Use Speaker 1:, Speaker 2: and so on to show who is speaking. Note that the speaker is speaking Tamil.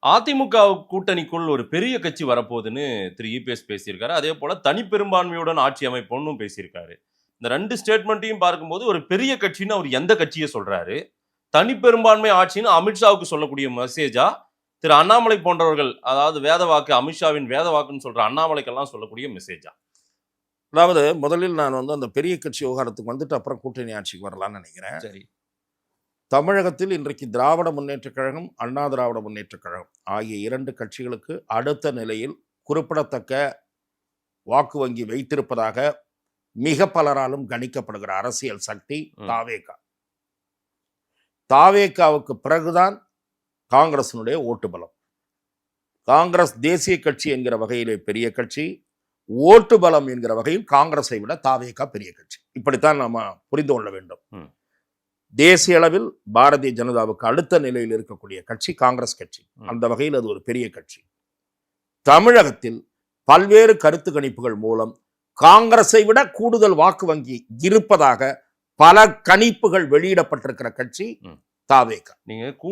Speaker 1: அதிமுக கூட்டணிக்குள் ஒரு பெரிய கட்சி வரப்போகுதுன்னு திரு இபிஎஸ் பேசியிருக்காரு. அதே போல தனிப்பெரும்பான்மையுடன் ஆட்சி அமைப்போம்னு பேசியிருக்காரு. இந்த 2 ஸ்டேட்மெண்ட்டையும் பார்க்கும்போது ஒரு பெரிய கட்சின்னு அவர் எந்த கட்சியை சொல்றாரு? தனிப்பெரும்பான்மை ஆட்சின்னு அமித்ஷாவுக்கு சொல்லக்கூடிய மெசேஜா? திரு அண்ணாமலை போன்றவர்கள், அதாவது வேத வாக்கு, அமித்ஷாவின் வேத வாக்குன்னு சொல்ற அண்ணாமலைக்கெல்லாம் சொல்லக்கூடிய மெசேஜா?
Speaker 2: அதாவது முதலில் நான் அந்த பெரிய கட்சி விவகாரத்துக்கு வந்துட்டு அப்புறம் கூட்டணி ஆட்சிக்கு வரலாம்னு நினைக்கிறேன்.
Speaker 1: சரி.
Speaker 2: தமிழகத்தில் இன்றைக்கு திராவிட முன்னேற்றக் கழகம், அண்ணா திராவிட முன்னேற்றக் கழகம் ஆகிய 2 கட்சிகளுக்கு அடுத்த நிலையில் குறிப்பிடத்தக்க வாக்கு வங்கி வைத்திருப்பதாக மிக பலராலும் கணிக்கப்படுகிற அரசியல் சக்தி தாவேகா. தாவேகாவுக்கு பிறகுதான் காங்கிரசினுடைய ஓட்டு பலம். காங்கிரஸ் தேசிய கட்சி என்கிற வகையிலே பெரிய கட்சி, ஓட்டு பலம் என்கிற வகையில் காங்கிரஸை விட தாவேகா பெரிய கட்சி. இப்படித்தான் நாம புரிந்து கொள்ள வேண்டும். தேசிய அளவில் பாரதிய ஜனதாவுக்கு அடுத்த நிலையில் இருக்கக்கூடிய கட்சி காங்கிரஸ் கட்சி. அந்த வகையில் அது ஒரு பெரிய கட்சி. தமிழகத்தில் பல்வேறு கருத்து கணிப்புகள் மூலம் காங்கிரஸை விட கூடுதல் வாக்கு வங்கி இருப்பதாக பல கணிப்புகள் வெளியிடப்பட்டிருக்கிற கட்சி தாவேகா.
Speaker 1: நீங்க